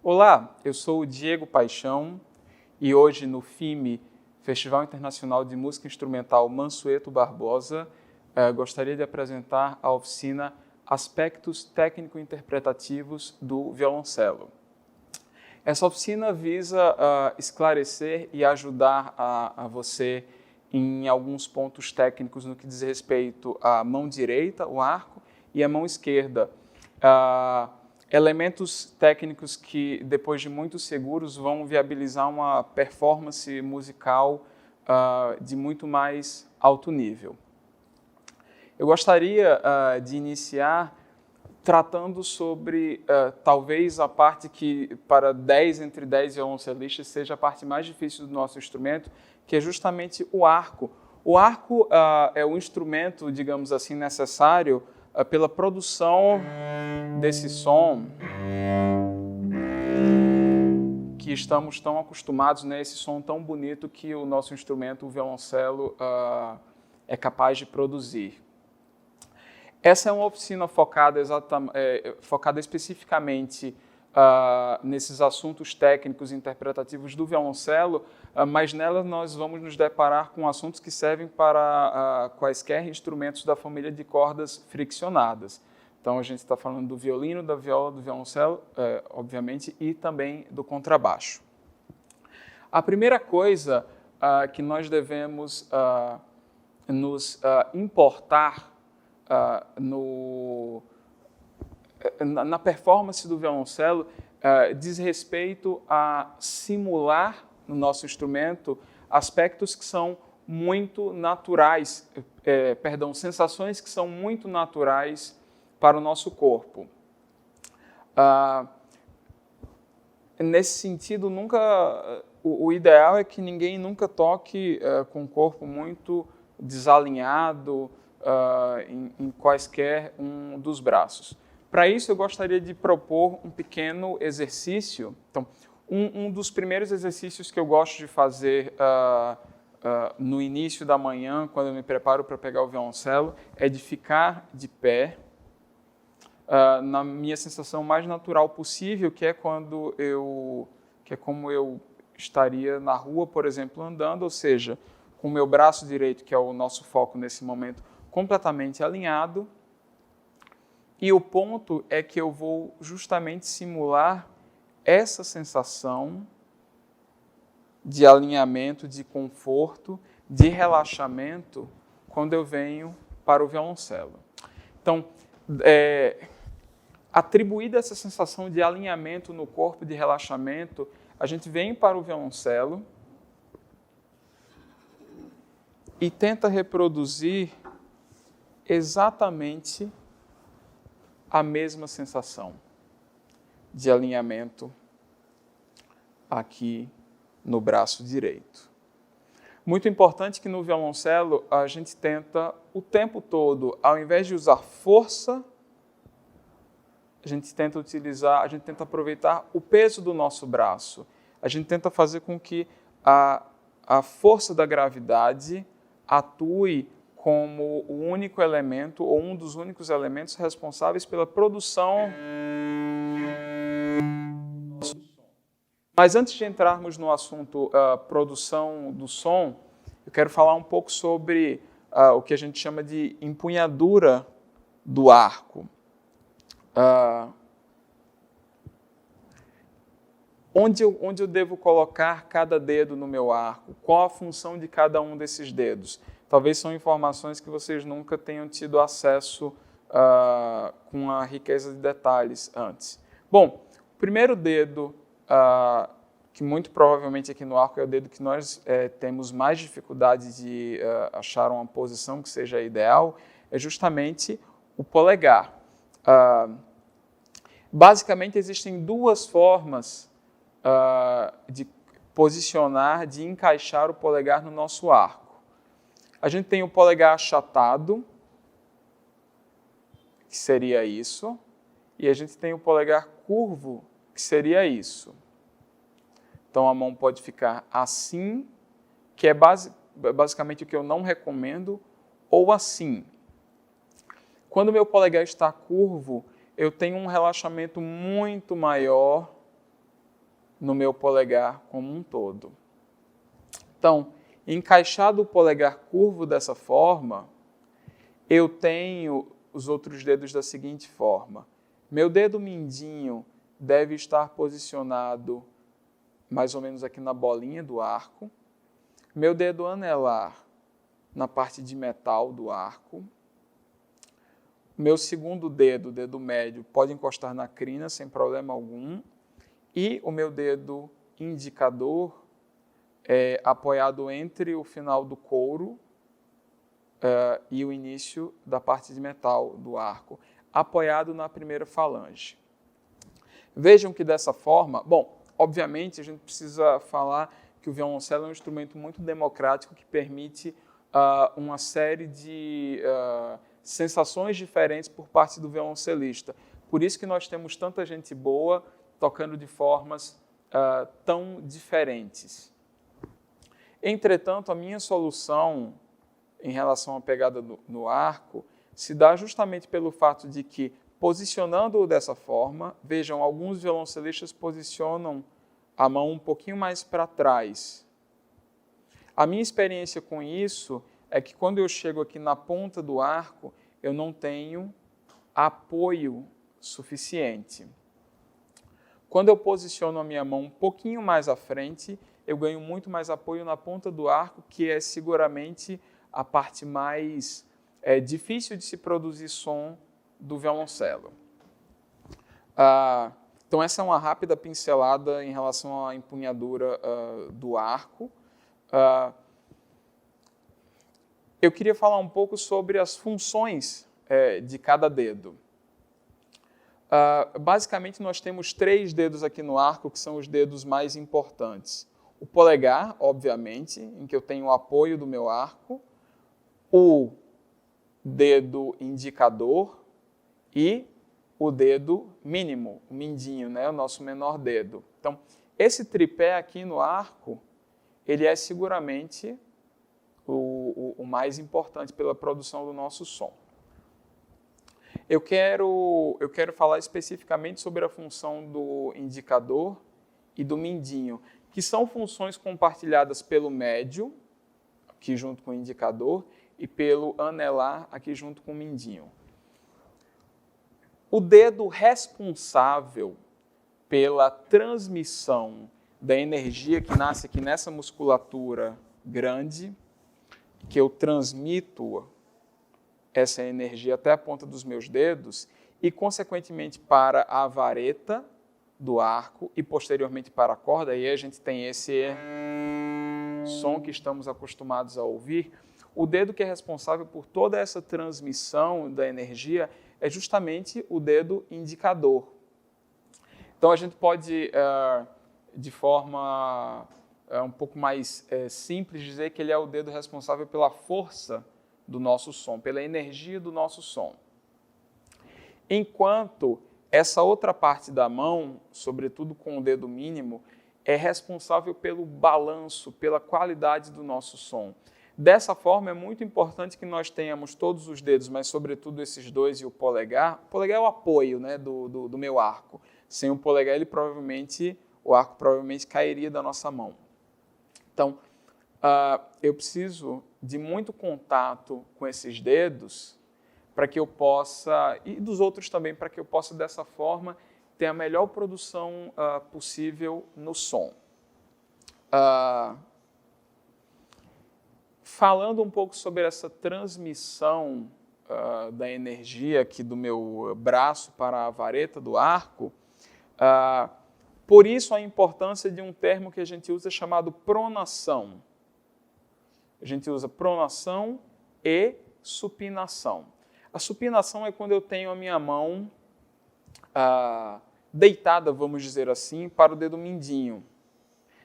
Olá, eu sou o Diego Paixão e hoje no FIME, Festival Internacional de Música Instrumental Mansueto Barbosa, gostaria de apresentar a oficina Aspectos Técnico-Interpretativos do Violoncelo. Essa oficina visa esclarecer e ajudar a você em alguns pontos técnicos no que diz respeito à mão direita, o arco, e à mão esquerda. Elementos técnicos que, depois de muito seguros, vão viabilizar uma performance musical de muito mais alto nível. Eu gostaria de iniciar tratando sobre, talvez, a parte que, para 10 entre 10 violoncelistas, seja a parte mais difícil do nosso instrumento, que é justamente o arco. O arco é o instrumento, digamos assim, necessário pela produção desse som que estamos tão acostumados, né? Esse som tão bonito que o nosso instrumento, o violoncelo, é capaz de produzir. Essa é uma oficina focada especificamente nesses assuntos técnicos e interpretativos do violoncelo, mas nela nós vamos nos deparar com assuntos que servem para quaisquer instrumentos da família de cordas friccionadas. Então a gente está falando do violino, da viola, do violoncelo, obviamente, e também do contrabaixo. A primeira coisa que nós devemos nos importar na performance do violoncelo diz respeito a simular no nosso instrumento aspectos que são muito naturais, sensações que são muito naturais para o nosso corpo. Nesse sentido, o ideal é que ninguém nunca toque com o corpo muito desalinhado em quaisquer um dos braços. Para isso, eu gostaria de propor um pequeno exercício. Então, um dos primeiros exercícios que eu gosto de fazer no início da manhã, quando eu me preparo para pegar o violoncelo, é de ficar de pé, na minha sensação mais natural possível, que é como eu estaria na rua, por exemplo, andando, ou seja, com o meu braço direito, que é o nosso foco nesse momento, completamente alinhado. E o ponto é que eu vou justamente simular essa sensação de alinhamento, de conforto, de relaxamento quando eu venho para o violoncelo. Então, atribuída essa sensação de alinhamento no corpo, de relaxamento, a gente vem para o violoncelo e tenta reproduzir exatamente a mesma sensação de alinhamento aqui no braço direito. Muito importante que no violoncelo a gente tenta o tempo todo, ao invés de usar força, a gente tenta aproveitar o peso do nosso braço. A gente tenta fazer com que a força da gravidade atue como o único elemento ou um dos únicos elementos responsáveis pela produção. Mas antes de entrarmos no assunto produção do som, eu quero falar um pouco sobre o que a gente chama de empunhadura do arco. Onde eu devo colocar cada dedo no meu arco? Qual a função de cada um desses dedos? Talvez são informações que vocês nunca tenham tido acesso com a riqueza de detalhes antes. Bom, o primeiro dedo, que muito provavelmente aqui no arco é o dedo que nós temos mais dificuldade de achar uma posição que seja ideal, é justamente o polegar. Basicamente, existem duas formas de posicionar, de encaixar o polegar no nosso arco. A gente tem o polegar achatado, que seria isso, e a gente tem o polegar curvo, que seria isso. Então, a mão pode ficar assim, que é basicamente o que eu não recomendo, ou assim. Quando o meu polegar está curvo, eu tenho um relaxamento muito maior no meu polegar como um todo. Então, encaixado o polegar curvo dessa forma, eu tenho os outros dedos da seguinte forma. Meu dedo mindinho deve estar posicionado mais ou menos aqui na bolinha do arco. Meu dedo anelar na parte de metal do arco. Meu segundo dedo, o dedo médio, pode encostar na crina sem problema algum. E o meu dedo indicador é apoiado entre o final do couro e o início da parte de metal do arco, apoiado na primeira falange. Vejam que dessa forma, bom, obviamente a gente precisa falar que o violoncelo é um instrumento muito democrático que permite uma série de sensações diferentes por parte do violoncelista. Por isso que nós temos tanta gente boa tocando de formas tão diferentes. Entretanto, a minha solução em relação à pegada no arco se dá justamente pelo fato de que, posicionando-o dessa forma, vejam, alguns violoncelistas posicionam a mão um pouquinho mais para trás. A minha experiência com isso é que quando eu chego aqui na ponta do arco, eu não tenho apoio suficiente. Quando eu posiciono a minha mão um pouquinho mais à frente, eu ganho muito mais apoio na ponta do arco, que é seguramente a parte mais difícil de se produzir som do violoncelo. Então, essa é uma rápida pincelada em relação à empunhadura do arco. Eu queria falar um pouco sobre as funções de cada dedo. Basicamente, nós temos 3 dedos aqui no arco, que são os dedos mais importantes. O polegar, obviamente, em que eu tenho o apoio do meu arco, o dedo indicador e o dedo mínimo, o mindinho, né? O nosso menor dedo. Então, esse tripé aqui no arco, ele é seguramente o mais importante pela produção do nosso som. Eu quero falar especificamente sobre a função do indicador e do mindinho, que são funções compartilhadas pelo médio, aqui junto com o indicador, e pelo anelar, aqui junto com o mindinho. O dedo responsável pela transmissão da energia que nasce aqui nessa musculatura grande, que eu transmito essa energia até a ponta dos meus dedos e, consequentemente, para a vareta do arco e, posteriormente, para a corda, e aí a gente tem esse som que estamos acostumados a ouvir. O dedo que é responsável por toda essa transmissão da energia é justamente o dedo indicador. Então, a gente pode, de forma um pouco mais simples, dizer que ele é o dedo responsável pela força do nosso som, pela energia do nosso som. Enquanto essa outra parte da mão, sobretudo com o dedo mínimo, é responsável pelo balanço, pela qualidade do nosso som. Dessa forma, é muito importante que nós tenhamos todos os dedos, mas sobretudo esses 2 e o polegar. O polegar é o apoio, né, do meu arco. Sem o polegar, o arco provavelmente cairia da nossa mão. Então, eu preciso de muito contato com esses dedos para que eu possa, e dos outros também, para que eu possa, dessa forma, ter a melhor produção possível no som. Falando um pouco sobre essa transmissão da energia aqui do meu braço para a vareta do arco, por isso a importância de um termo que a gente usa chamado pronação. A gente usa pronação e supinação. A supinação é quando eu tenho a minha mão deitada, vamos dizer assim, para o dedo mindinho.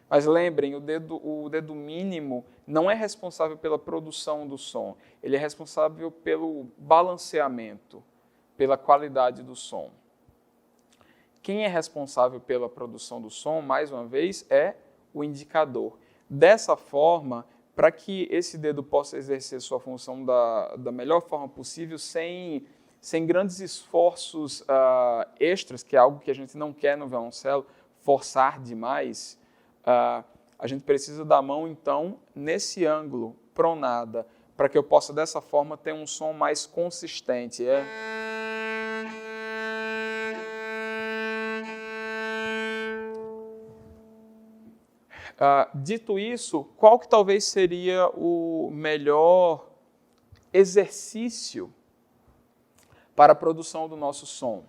Mas lembrem, o dedo mínimo não é responsável pela produção do som, ele é responsável pelo balanceamento, pela qualidade do som. Quem é responsável pela produção do som, mais uma vez, é o indicador. Dessa forma, para que esse dedo possa exercer sua função da melhor forma possível, sem grandes esforços extras, que é algo que a gente não quer no violoncelo, forçar demais, a gente precisa da mão, então, nesse ângulo, pronada, para que eu possa, dessa forma, ter um som mais consistente. Dito isso, qual que talvez seria o melhor exercício para a produção do nosso som?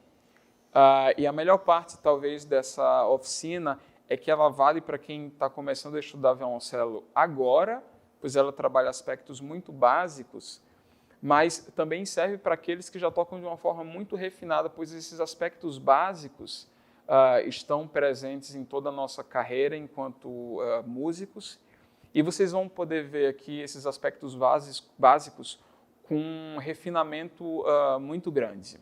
E a melhor parte, talvez, dessa oficina é que ela vale para quem está começando a estudar violoncelo agora, pois ela trabalha aspectos muito básicos, mas também serve para aqueles que já tocam de uma forma muito refinada, pois esses aspectos básicos estão presentes em toda a nossa carreira enquanto músicos, e vocês vão poder ver aqui esses aspectos básicos com um refinamento muito grande.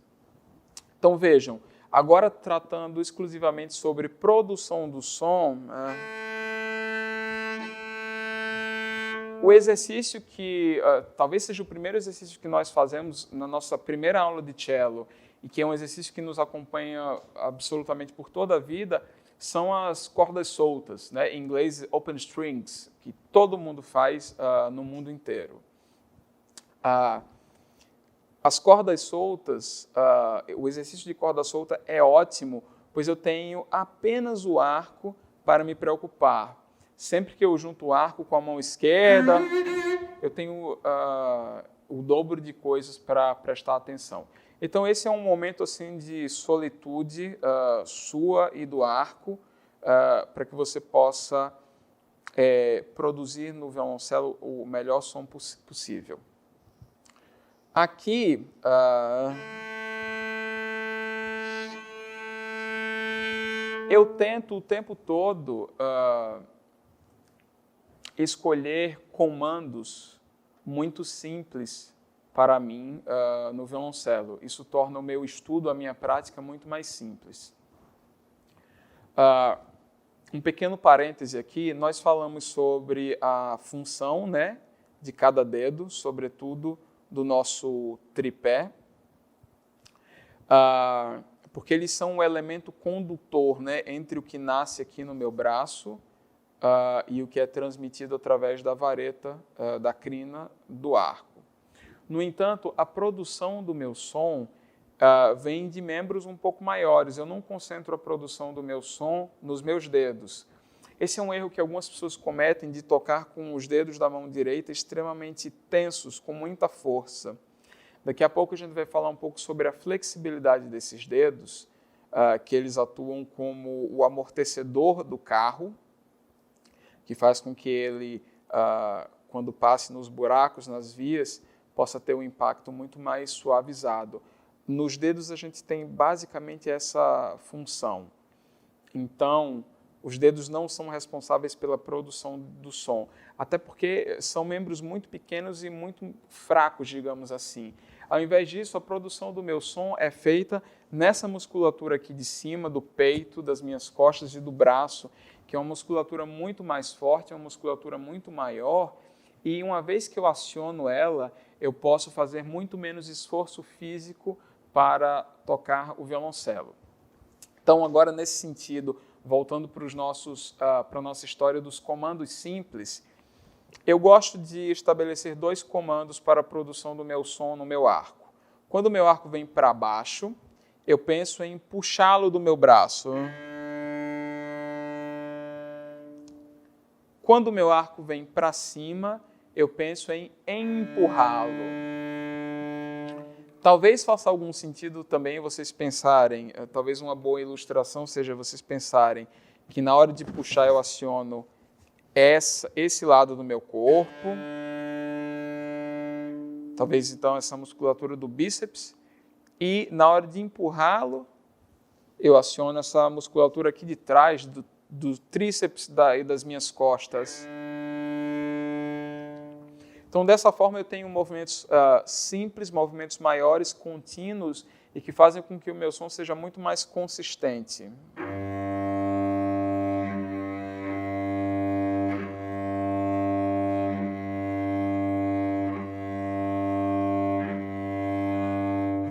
Então vejam, agora tratando exclusivamente sobre produção do som, o exercício que talvez seja o primeiro exercício que nós fazemos na nossa primeira aula de cello, e que é um exercício que nos acompanha absolutamente por toda a vida, são as cordas soltas, né? Em inglês, open strings, que todo mundo faz no mundo inteiro. As cordas soltas, o exercício de corda solta é ótimo, pois eu tenho apenas o arco para me preocupar. Sempre que eu junto o arco com a mão esquerda, eu tenho o dobro de coisas para prestar atenção. Então, esse é um momento assim, de solitude sua e do arco, para que você possa produzir no violoncelo o melhor som possível. Aqui, eu tento o tempo todo escolher comandos muito simples para mim no violoncelo. Isso torna o meu estudo, a minha prática muito mais simples. Um pequeno parêntese aqui, nós falamos sobre a função, né, de cada dedo, sobretudo do nosso tripé, porque eles são um elemento condutor, né, entre o que nasce aqui no meu braço e o que é transmitido através da vareta, da crina, do arco. No entanto, a produção do meu som vem de membros um pouco maiores. Eu não concentro a produção do meu som nos meus dedos. Esse é um erro que algumas pessoas cometem, de tocar com os dedos da mão direita extremamente tensos, com muita força. Daqui a pouco a gente vai falar um pouco sobre a flexibilidade desses dedos, que eles atuam como o amortecedor do carro, que faz com que ele, quando passe nos buracos, nas vias, possa ter um impacto muito mais suavizado. Nos dedos a gente tem basicamente essa função. Então, os dedos não são responsáveis pela produção do som, até porque são membros muito pequenos e muito fracos, digamos assim. Ao invés disso, a produção do meu som é feita nessa musculatura aqui de cima, do peito, das minhas costas e do braço, que é uma musculatura muito mais forte, é uma musculatura muito maior, e uma vez que eu aciono ela, eu posso fazer muito menos esforço físico para tocar o violoncelo. Então, agora, nesse sentido, voltando para a nossa história dos comandos simples, eu gosto de estabelecer 2 comandos para a produção do meu som no meu arco. Quando o meu arco vem para baixo, eu penso em puxá-lo do meu braço. Quando o meu arco vem para cima, eu penso em empurrá-lo. Talvez faça algum sentido também vocês pensarem, talvez uma boa ilustração seja vocês pensarem que na hora de puxar eu aciono esse lado do meu corpo, talvez então essa musculatura do bíceps, e na hora de empurrá-lo eu aciono essa musculatura aqui de trás do tríceps e das minhas costas. Então, dessa forma, eu tenho movimentos simples, movimentos maiores, contínuos, e que fazem com que o meu som seja muito mais consistente.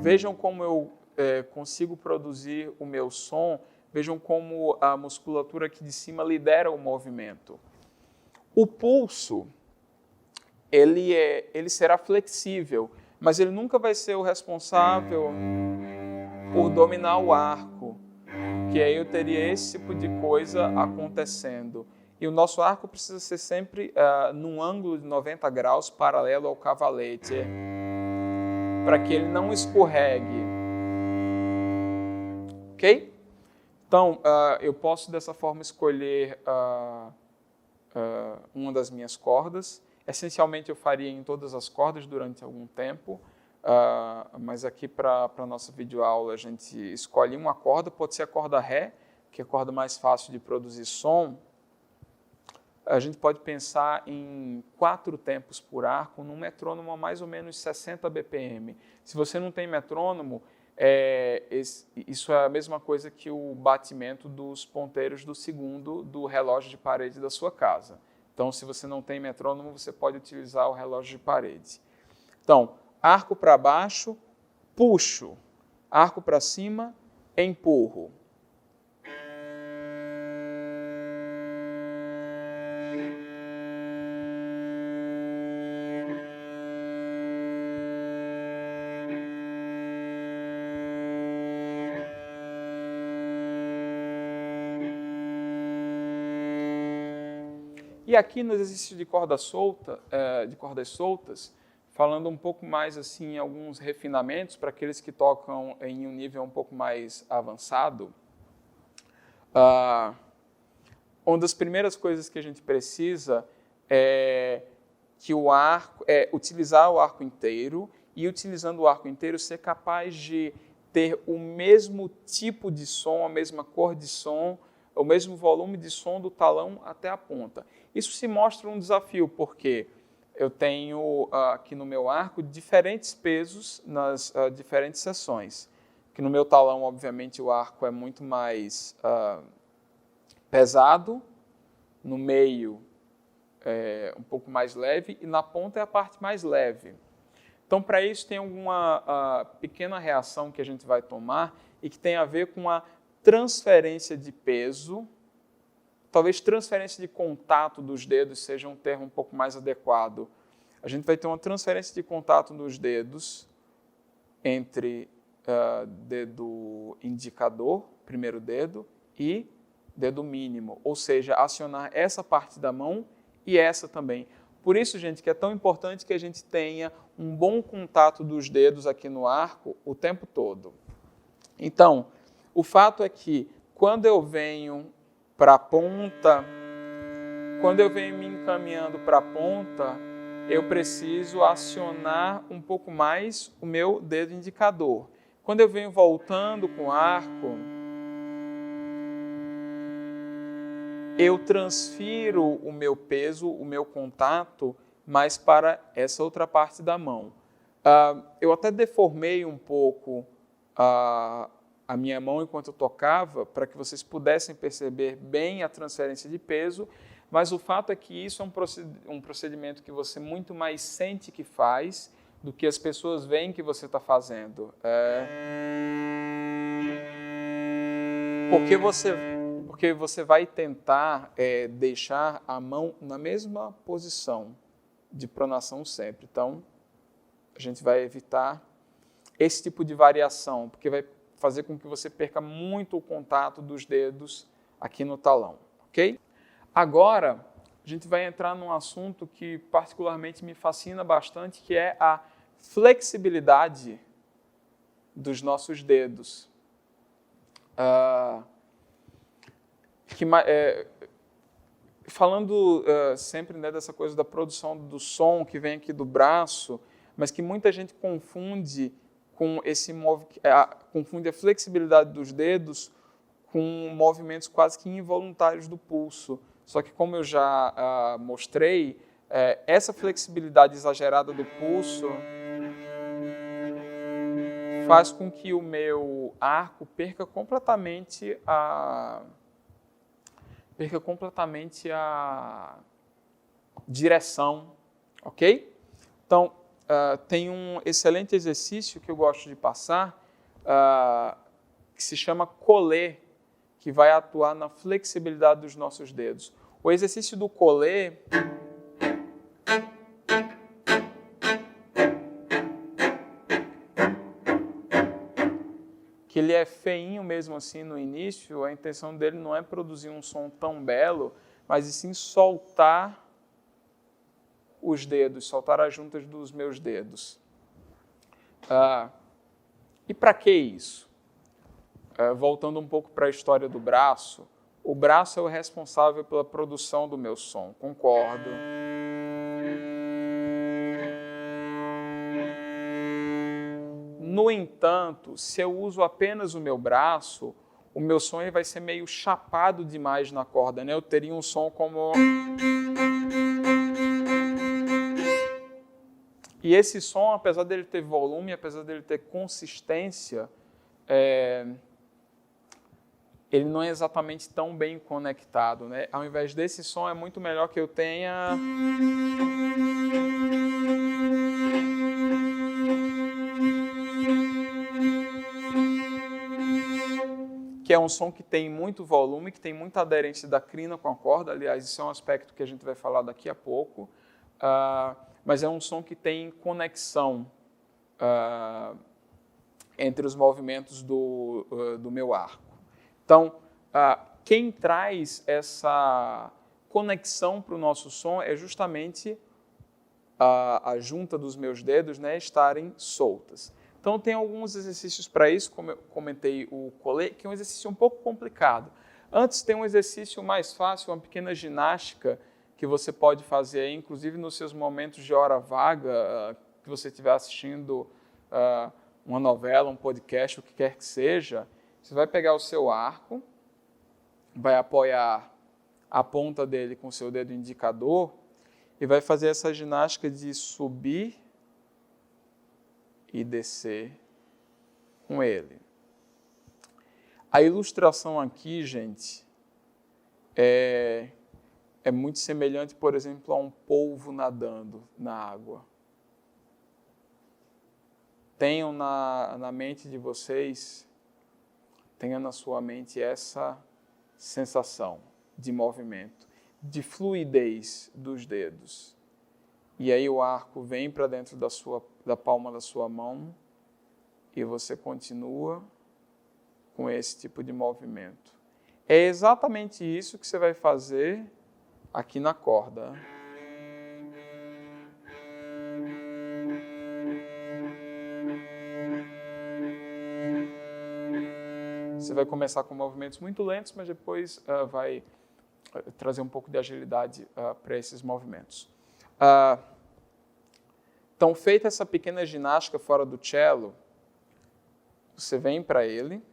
Vejam como eu consigo produzir o meu som, vejam como a musculatura aqui de cima lidera o movimento. O pulso, ele será flexível, mas ele nunca vai ser o responsável por dominar o arco, que aí eu teria esse tipo de coisa acontecendo. E o nosso arco precisa ser sempre num ângulo de 90 graus paralelo ao cavalete, para que ele não escorregue. Ok? Então, eu posso dessa forma escolher uma das minhas cordas. Essencialmente eu faria em todas as cordas durante algum tempo, mas aqui para a nossa videoaula a gente escolhe uma corda, pode ser a corda Ré, que é a corda mais fácil de produzir som. A gente pode pensar em 4 tempos por arco, num metrônomo a mais ou menos 60 BPM. Se você não tem metrônomo, isso é a mesma coisa que o batimento dos ponteiros do segundo do relógio de parede da sua casa. Então, se você não tem metrônomo, você pode utilizar o relógio de parede. Então, arco para baixo, puxo. Arco para cima, empurro. E aqui no exercício de corda solta, de cordas soltas, falando um pouco mais assim, alguns refinamentos para aqueles que tocam em um nível um pouco mais avançado. Uma das primeiras coisas que a gente precisa é que o arco, utilizar o arco inteiro e, utilizando o arco inteiro, ser capaz de ter o mesmo tipo de som, a mesma cor de som, o mesmo volume de som do talão até a ponta. Isso se mostra um desafio, porque eu tenho aqui no meu arco diferentes pesos nas diferentes seções. Que no meu talão, obviamente, o arco é muito mais pesado, no meio é um pouco mais leve e na ponta é a parte mais leve. Então, para isso, tem alguma pequena reação que a gente vai tomar e que tem a ver com a transferência de peso. Talvez transferência de contato dos dedos seja um termo um pouco mais adequado. A gente vai ter uma transferência de contato dos dedos entre dedo indicador, primeiro dedo, e dedo mínimo, ou seja, acionar essa parte da mão e essa também. Por isso, gente, que é tão importante que a gente tenha um bom contato dos dedos aqui no arco o tempo todo. Então, o fato é que quando eu venho para a ponta, quando eu venho me encaminhando para a ponta, eu preciso acionar um pouco mais o meu dedo indicador. Quando eu venho voltando com o arco, eu transfiro o meu peso, o meu contato, mais para essa outra parte da mão. Eu até deformei um pouco a minha mão enquanto eu tocava, para que vocês pudessem perceber bem a transferência de peso, mas o fato é que isso é um procedimento que você muito mais sente que faz do que as pessoas veem que você está fazendo. Porque você vai tentar deixar a mão na mesma posição de pronação sempre. Então, a gente vai evitar esse tipo de variação, porque vai fazer com que você perca muito o contato dos dedos aqui no talão, ok? Agora, a gente vai entrar num assunto que particularmente me fascina bastante, que é a flexibilidade dos nossos dedos. Falando sempre dessa coisa da produção do som que vem aqui do braço, mas que muita gente confunde com confunde a flexibilidade dos dedos com movimentos quase que involuntários do pulso. Só que, como eu já mostrei, essa flexibilidade exagerada do pulso faz com que o meu arco perca completamente a direção, ok? Então, tem um excelente exercício que eu gosto de passar, que se chama collet, que vai atuar na flexibilidade dos nossos dedos. O exercício do collet que ele é feinho mesmo assim no início, a intenção dele não é produzir um som tão belo, mas e sim soltar os dedos, soltar as juntas dos meus dedos. E para que isso? Voltando um pouco para a história do braço, o braço é o responsável pela produção do meu som, concordo. No entanto, se eu uso apenas o meu braço, o meu som vai ser meio chapado demais na corda, né? Eu teria um som como... E esse som, apesar dele ter volume, apesar dele ter consistência, ele não é exatamente tão bem conectado, né? Ao invés desse som, é muito melhor que eu tenha... que é um som que tem muito volume, que tem muita aderência da crina com a corda. Aliás, isso é um aspecto que a gente vai falar daqui a pouco. Mas é um som que tem conexão entre os movimentos do meu arco. Então, quem traz essa conexão para o nosso som é justamente a junta dos meus dedos, né, estarem soltas. Então, tem alguns exercícios para isso, como eu comentei o collet, que é um exercício um pouco complicado. Antes, tem um exercício mais fácil, uma pequena ginástica que você pode fazer, inclusive nos seus momentos de hora vaga, que você estiver assistindo uma novela, um podcast, o que quer que seja. Você vai pegar o seu arco, vai apoiar a ponta dele com o seu dedo indicador e vai fazer essa ginástica de subir e descer com ele. A ilustração aqui, gente, é muito semelhante, por exemplo, a um polvo nadando na água. Tenham na mente de vocês, tenha na sua mente essa sensação de movimento, de fluidez dos dedos. E aí o arco vem para dentro da palma da sua mão e você continua com esse tipo de movimento. É exatamente isso que você vai fazer aqui na corda. Você vai começar com movimentos muito lentos, mas depois vai trazer um pouco de agilidade para esses movimentos. Então, feita essa pequena ginástica fora do cello, você vem para ele.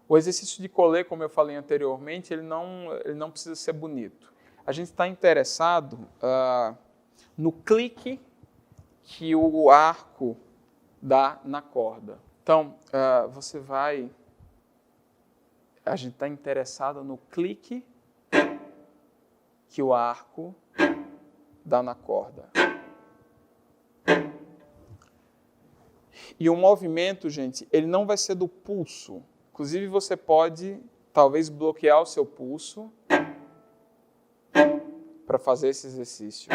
O exercício de collet, como eu falei anteriormente, ele não precisa ser bonito. A gente está interessado no clique que o arco dá na corda. Então, a gente está interessado no clique que o arco dá na corda. E o movimento, gente, ele não vai ser do pulso. Inclusive, você pode, talvez, bloquear o seu pulso para fazer esse exercício.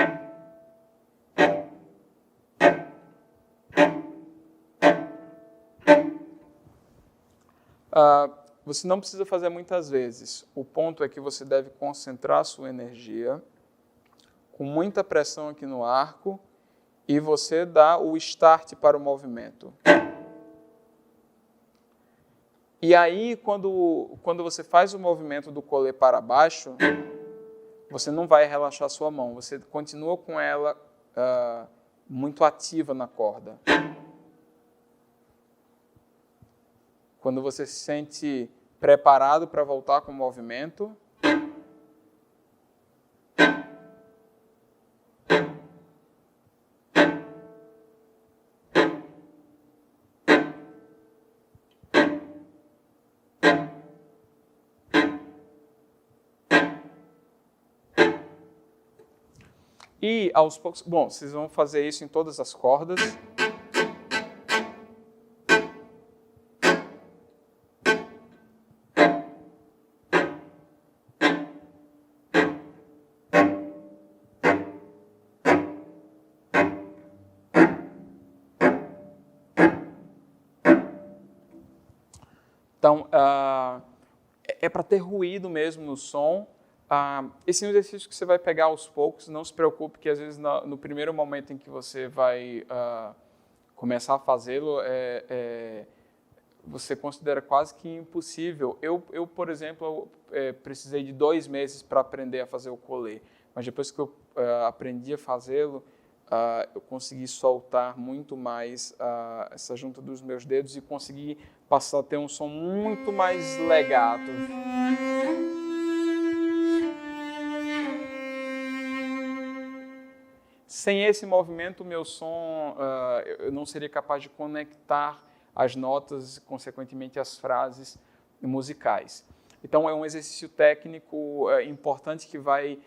Você não precisa fazer muitas vezes. O ponto é que você deve concentrar a sua energia com muita pressão aqui no arco e você dá o start para o movimento. E aí, quando você faz o movimento do collet para baixo, você não vai relaxar sua mão, você continua com ela muito ativa na corda. Quando você se sente preparado para voltar com o movimento, E aos poucos, bom, vocês vão fazer isso em todas as cordas. Então, é para ter ruído mesmo no som. Esse é um exercício que você vai pegar aos poucos, não se preocupe que às vezes no primeiro momento em que você vai começar a fazê-lo, você considera quase que impossível. Eu por exemplo, precisei de 2 meses para aprender a fazer o ukulele, mas depois que eu aprendi a fazê-lo, eu consegui soltar muito mais essa junta dos meus dedos e consegui passar a ter um som muito mais legato. Sem esse movimento, o meu som, eu não seria capaz de conectar as notas e, consequentemente, as frases musicais. Então, é um exercício técnico importante que vai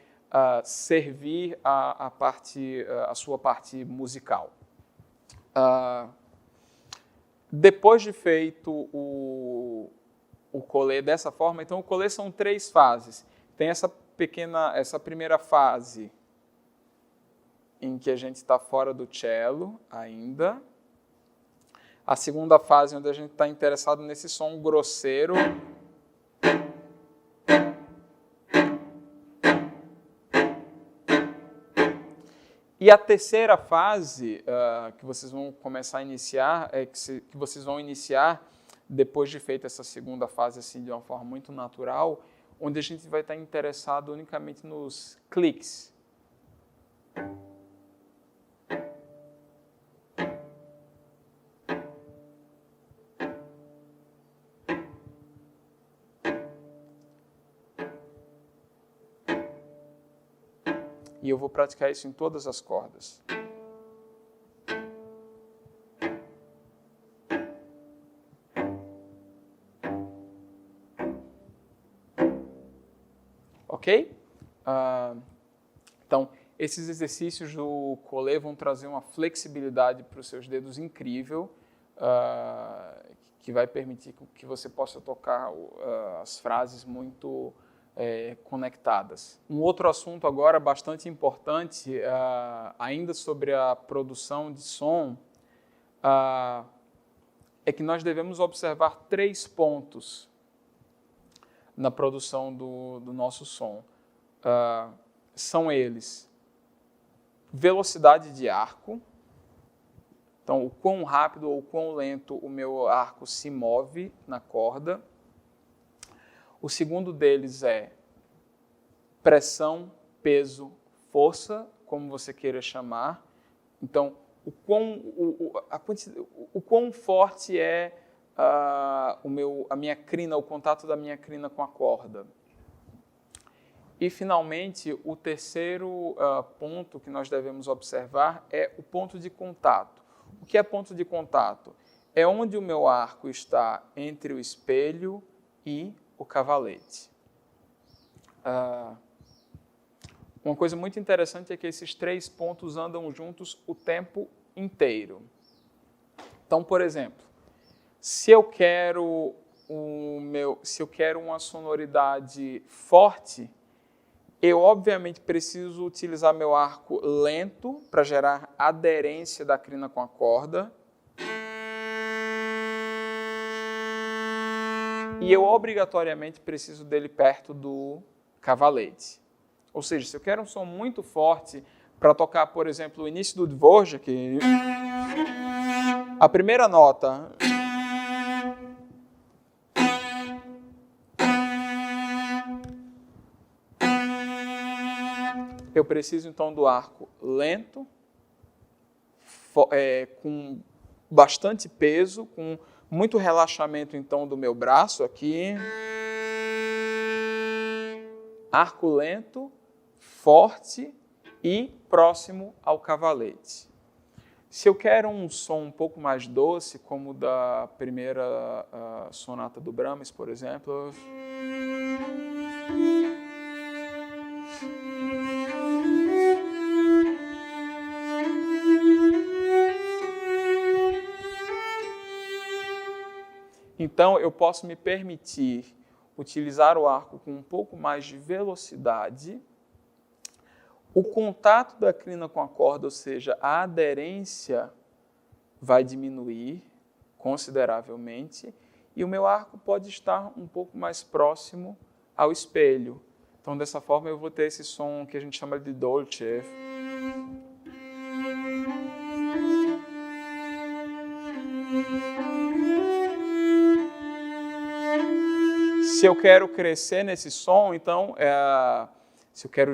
servir a sua parte musical. Depois de feito o ukulele dessa forma, então o ukulele são 3 fases. Tem essa primeira fase em que a gente está fora do cello ainda. A segunda fase onde a gente está interessado nesse som grosseiro. E a terceira fase que vocês vão começar a iniciar, que vocês vão iniciar depois de feita essa segunda fase assim, de uma forma muito natural, onde a gente vai estar interessado unicamente nos cliques. E eu vou praticar isso em todas as cordas. Ok? Então, esses exercícios do ukulele vão trazer uma flexibilidade para os seus dedos incrível, que vai permitir que você possa tocar as frases muito conectadas. Um outro assunto agora bastante importante, ainda sobre a produção de som, é que nós devemos observar 3 pontos na produção do nosso som. São eles: velocidade de arco, então o quão rápido ou quão lento o meu arco se move na corda. O segundo deles é pressão, peso, força, como você queira chamar. Então, o quão forte é a minha crina, o contato da minha crina com a corda. E, finalmente, o terceiro ponto que nós devemos observar é o ponto de contato. O que é ponto de contato? É onde o meu arco está entre o espelho e o cavalete. Uma coisa muito interessante é que esses 3 pontos andam juntos o tempo inteiro. Então, por exemplo, se eu quero uma sonoridade forte, eu obviamente preciso utilizar meu arco lento para gerar aderência da crina com a corda. E eu obrigatoriamente preciso dele perto do cavalete. Ou seja, se eu quero um som muito forte para tocar, por exemplo, o início do Dvorak, a primeira nota, eu preciso então do arco lento, com bastante peso, com muito relaxamento então do meu braço aqui. Arco lento, forte e próximo ao cavalete. Se eu quero um som um pouco mais doce, como o da primeira sonata do Brahms, por exemplo, Então, eu posso me permitir utilizar o arco com um pouco mais de velocidade. O contato da crina com a corda, ou seja, a aderência, vai diminuir consideravelmente e o meu arco pode estar um pouco mais próximo ao espelho. Então, dessa forma, eu vou ter esse som que a gente chama de dolce. Se eu quero crescer nesse som, então, se eu quero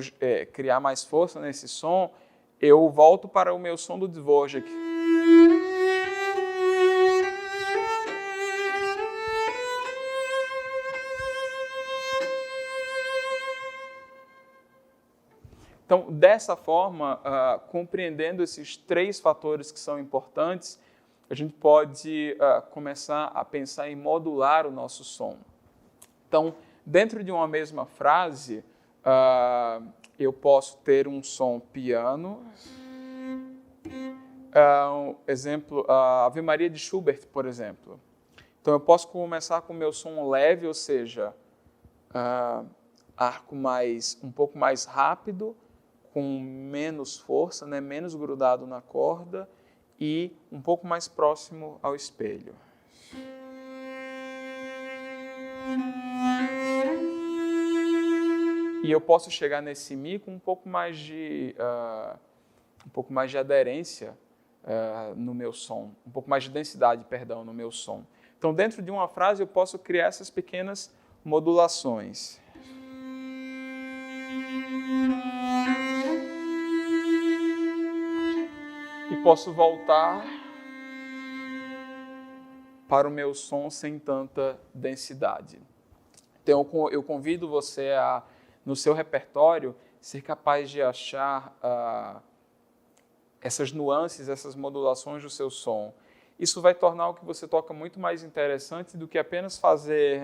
criar mais força nesse som, eu volto para o meu som do Dvorak. Então, dessa forma, compreendendo esses 3 fatores que são importantes, a gente pode começar a pensar em modular o nosso som. Então, dentro de uma mesma frase, eu posso ter um som piano. Exemplo, a Ave Maria de Schubert, por exemplo. Então, eu posso começar com o meu som leve, ou seja, arco um pouco mais rápido, com menos força, né, menos grudado na corda e um pouco mais próximo ao espelho. E eu posso chegar nesse Mi com um pouco mais de aderência no meu som, um pouco mais de densidade, perdão, no meu som. Então, dentro de uma frase, eu posso criar essas pequenas modulações. E posso voltar para o meu som sem tanta densidade. Então, eu convido você a, no seu repertório, ser capaz de achar essas nuances, essas modulações do seu som. Isso vai tornar o que você toca muito mais interessante do que apenas fazer...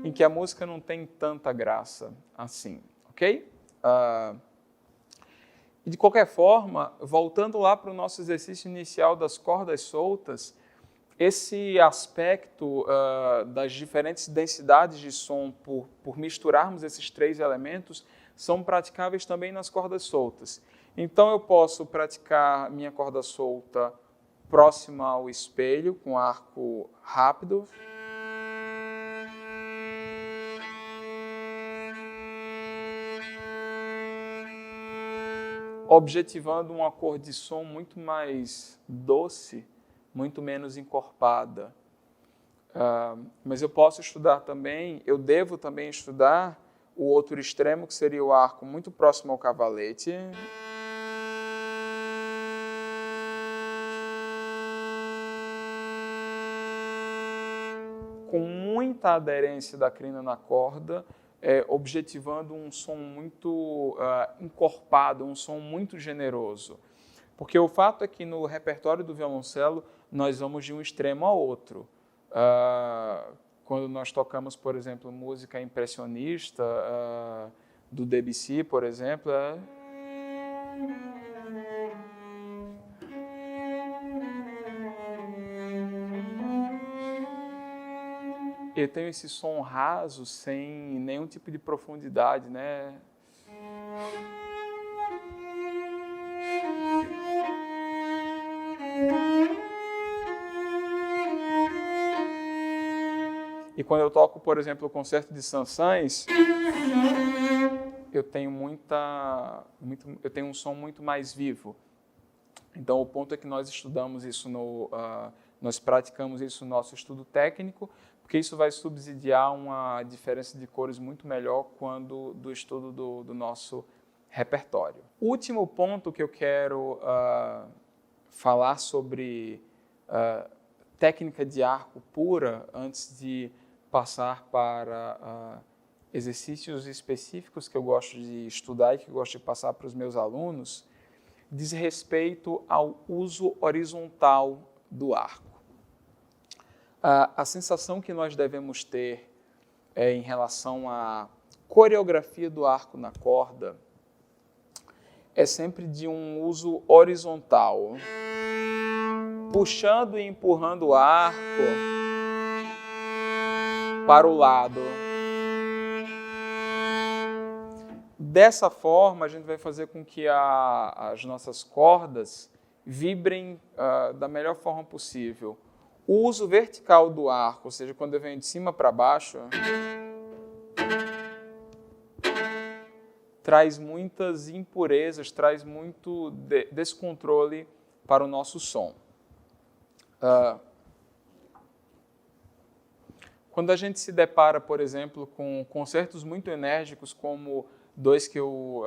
em que a música não tem tanta graça assim, ok? E de qualquer forma, voltando lá para o nosso exercício inicial das cordas soltas, esse aspecto das diferentes densidades de som por misturarmos esses 3 elementos são praticáveis também nas cordas soltas. Então eu posso praticar minha corda solta próxima ao espelho, com arco rápido. Objetivando uma cor de som muito mais doce, muito menos encorpada. Mas eu posso estudar também, eu devo também estudar o outro extremo, que seria o arco muito próximo ao cavalete. Com muita aderência da crina na corda, objetivando um som muito encorpado, um som muito generoso. Porque o fato é que no repertório do violoncelo nós vamos de um extremo ao outro. Quando nós tocamos, por exemplo, música impressionista, do Debussy, por exemplo, eu tenho esse som raso, sem nenhum tipo de profundidade, né? E quando eu toco, por exemplo, o concerto de Saint-Saëns, eu tenho um som muito mais vivo. Então, o ponto é que nós estudamos isso nós praticamos isso no nosso estudo técnico, porque isso vai subsidiar uma diferença de cores muito melhor quando do estudo do nosso repertório. O último ponto que eu quero falar sobre técnica de arco pura, antes de passar para exercícios específicos que eu gosto de estudar e que eu gosto de passar para os meus alunos, diz respeito ao uso horizontal do arco. A sensação que nós devemos ter em relação à coreografia do arco na corda é sempre de um uso horizontal, puxando e empurrando o arco para o lado. Dessa forma, a gente vai fazer com que as nossas cordas vibrem da melhor forma possível. O uso vertical do arco, ou seja, quando eu venho de cima para baixo, traz muitas impurezas, traz muito descontrole para o nosso som. Quando a gente se depara, por exemplo, com concertos muito enérgicos, como dois que eu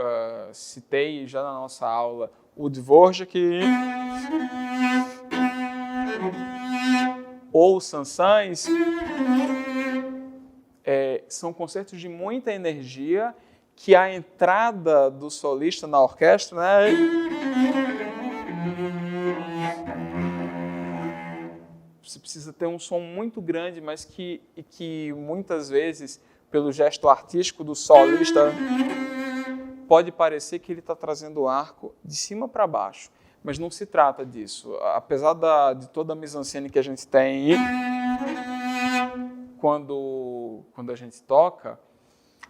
citei já na nossa aula, o Dvorak ou o Saint-Saëns, são concertos de muita energia, que a entrada do solista na orquestra, né, você precisa ter um som muito grande, mas que muitas vezes, pelo gesto artístico do solista, pode parecer que ele está trazendo o arco de cima para baixo. Mas não se trata disso. Apesar de toda a mise-en-scène que a gente tem quando a gente toca,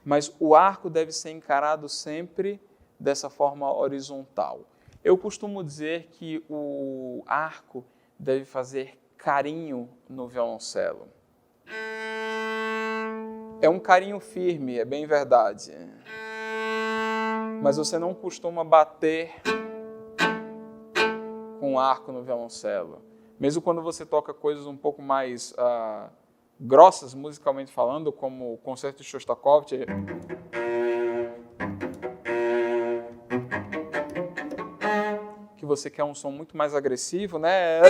mas o arco deve ser encarado sempre dessa forma horizontal. Eu costumo dizer que o arco deve fazer carinho no violoncelo. É um carinho firme, é bem verdade. Mas você não costuma bater com o arco no violoncelo. Mesmo quando você toca coisas um pouco mais grossas, musicalmente falando, como o concerto de Shostakovich, que você quer um som muito mais agressivo, né?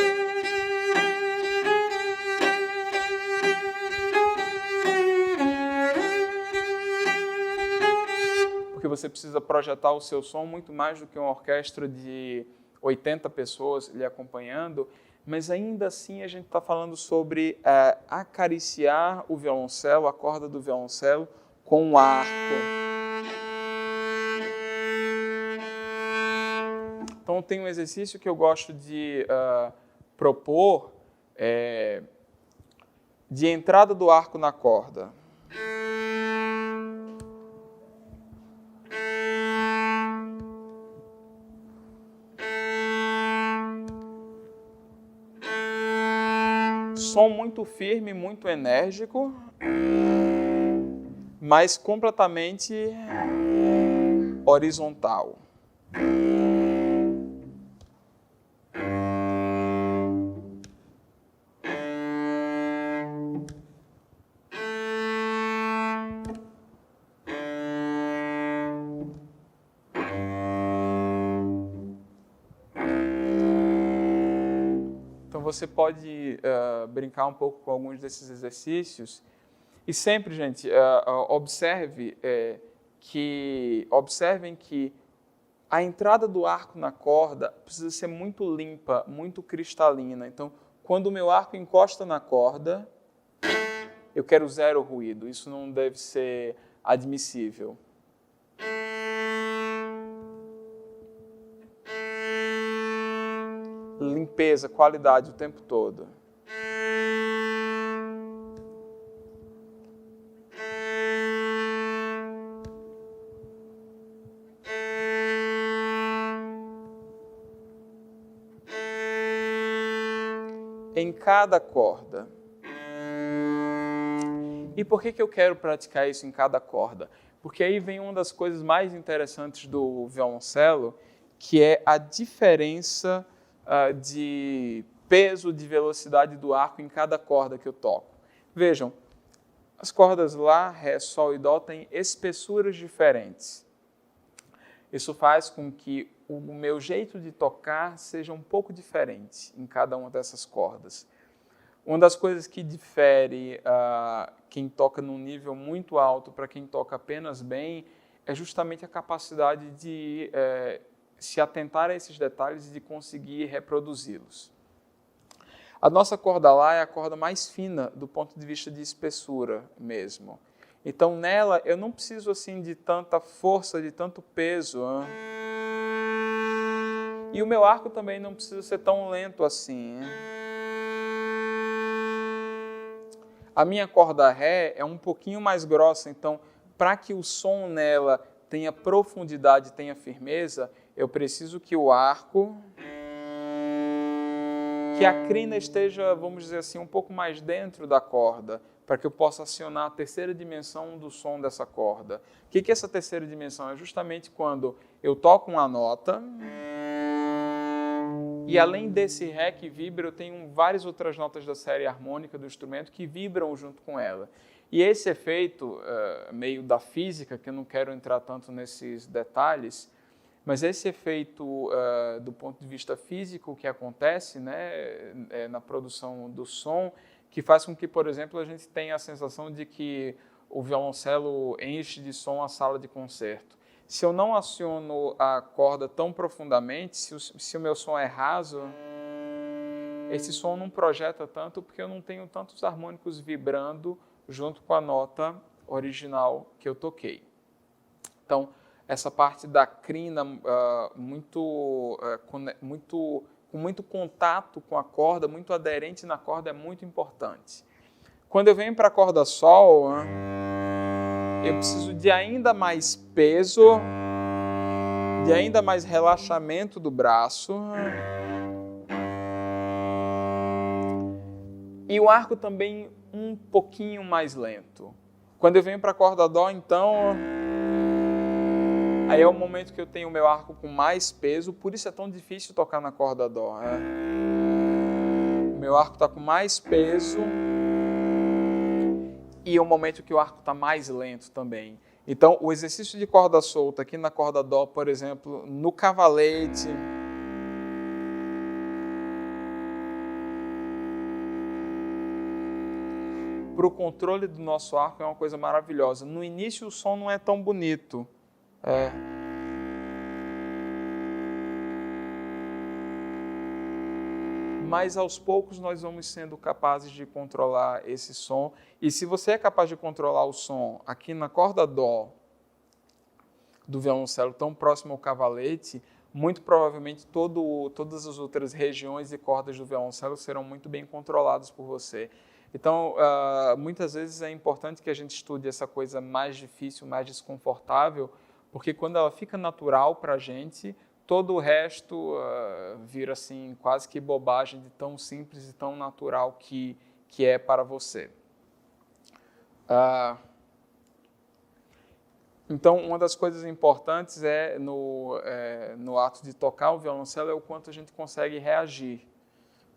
Porque você precisa projetar o seu som muito mais do que uma orquestra de 80 pessoas lhe acompanhando, mas ainda assim a gente está falando sobre acariciar o violoncelo, a corda do violoncelo, com o arco. Então tem um exercício que eu gosto de propor, de entrada do arco na corda. Som muito firme, muito enérgico, mas completamente horizontal. Você pode brincar um pouco com alguns desses exercícios e sempre, gente, observem que a entrada do arco na corda precisa ser muito limpa, muito cristalina. Então, quando o meu arco encosta na corda, eu quero zero ruído. Isso não deve ser admissível. Limpeza, qualidade o tempo todo. Em cada corda. E por que eu quero praticar isso em cada corda? Porque aí vem uma das coisas mais interessantes do violoncelo, que é a diferença de peso, de velocidade do arco em cada corda que eu toco. Vejam, as cordas Lá, Ré, Sol e Dó têm espessuras diferentes. Isso faz com que o meu jeito de tocar seja um pouco diferente em cada uma dessas cordas. Uma das coisas que difere quem toca num nível muito alto para quem toca apenas bem é justamente a capacidade de se atentar a esses detalhes e de conseguir reproduzi-los. A nossa corda Lá é a corda mais fina do ponto de vista de espessura mesmo. Então, nela, eu não preciso assim de tanta força, de tanto peso. E o meu arco também não precisa ser tão lento assim. A minha corda Ré é um pouquinho mais grossa, então, para que o som nela tenha profundidade, tenha firmeza, eu preciso que o arco, que a crina esteja, vamos dizer assim, um pouco mais dentro da corda, para que eu possa acionar a terceira dimensão do som dessa corda. O que é essa terceira dimensão? É justamente quando eu toco uma nota e além desse Ré que vibra, eu tenho várias outras notas da série harmônica do instrumento que vibram junto com ela. E esse efeito, meio da física, que eu não quero entrar tanto nesses detalhes, mas esse efeito, do ponto de vista físico que acontece, né, na produção do som, que faz com que, por exemplo, a gente tenha a sensação de que o violoncelo enche de som a sala de concerto. Se eu não aciono a corda tão profundamente, se o meu som é raso, esse som não projeta tanto porque eu não tenho tantos harmônicos vibrando junto com a nota original que eu toquei. Então, essa parte da crina com muito contato com a corda, muito aderente na corda, é muito importante. Quando eu venho para a corda Sol, eu preciso de ainda mais peso, de ainda mais relaxamento do braço. E o arco também um pouquinho mais lento. Quando eu venho para a corda Dó, então, aí é o momento que eu tenho o meu arco com mais peso, por isso é tão difícil tocar na corda Dó. O meu arco está com mais peso e é o momento que o arco está mais lento também. Então, o exercício de corda solta aqui na corda Dó, por exemplo, no cavalete, para o controle do nosso arco é uma coisa maravilhosa. No início o som não é tão bonito. Mas aos poucos nós vamos sendo capazes de controlar esse som. E se você é capaz de controlar o som aqui na corda Dó do violoncelo tão próximo ao cavalete, muito provavelmente todas as outras regiões e cordas do violoncelo serão muito bem controladas por você. Então, muitas vezes é importante que a gente estude essa coisa mais difícil, mais desconfortável, porque quando ela fica natural para a gente, todo o resto vira assim, quase que bobagem de tão simples e tão natural que é para você. Então, uma das coisas importantes no ato de tocar o violoncelo é o quanto a gente consegue reagir.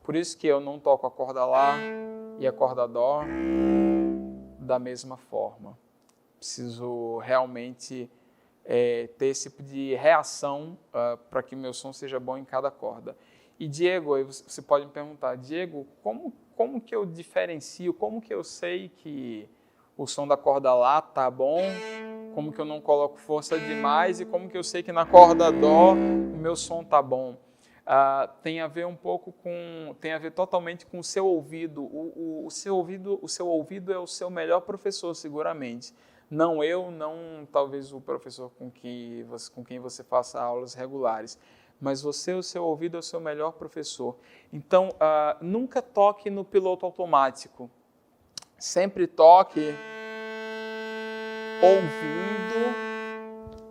Por isso que eu não toco a corda Lá e a corda Dó da mesma forma. Preciso realmente ter esse tipo de reação para que meu som seja bom em cada corda. E Diego, você pode me perguntar, Diego, como que eu diferencio, como que eu sei que o som da corda Lá tá bom, como que eu não coloco força demais e como que eu sei que na corda Dó o meu som tá bom? Tem a ver totalmente com o seu ouvido. O seu ouvido é o seu melhor professor, seguramente. Não eu, não talvez o professor com quem você faça aulas regulares, mas você, o seu ouvido é o seu melhor professor. Então, nunca toque no piloto automático. Sempre toque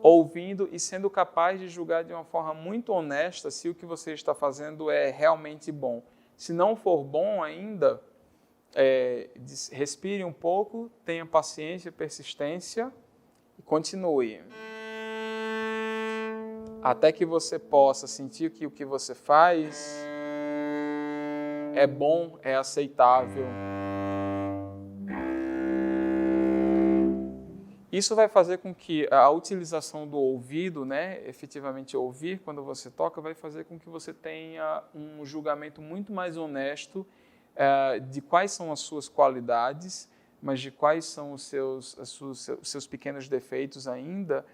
ouvindo e sendo capaz de julgar de uma forma muito honesta se o que você está fazendo é realmente bom. Se não for bom ainda, respire um pouco, tenha paciência, persistência e continue. Até que você possa sentir que o que você faz é bom, é aceitável. Isso vai fazer com que a utilização do ouvido, né, efetivamente ouvir quando você toca, vai fazer com que você tenha um julgamento muito mais honesto de quais são as suas qualidades, mas de quais são os seus pequenos defeitos ainda.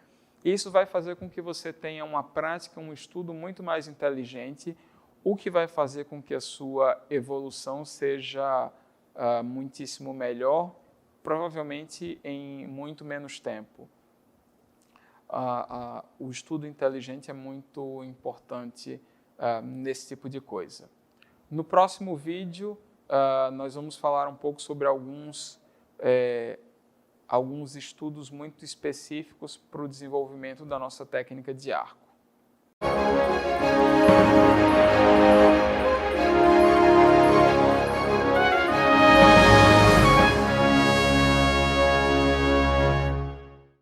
Isso vai fazer com que você tenha uma prática, um estudo muito mais inteligente, o que vai fazer com que a sua evolução seja muitíssimo melhor, provavelmente em muito menos tempo. O estudo inteligente é muito importante nesse tipo de coisa. No próximo vídeo, nós vamos falar um pouco sobre alguns estudos muito específicos para o desenvolvimento da nossa técnica de arco.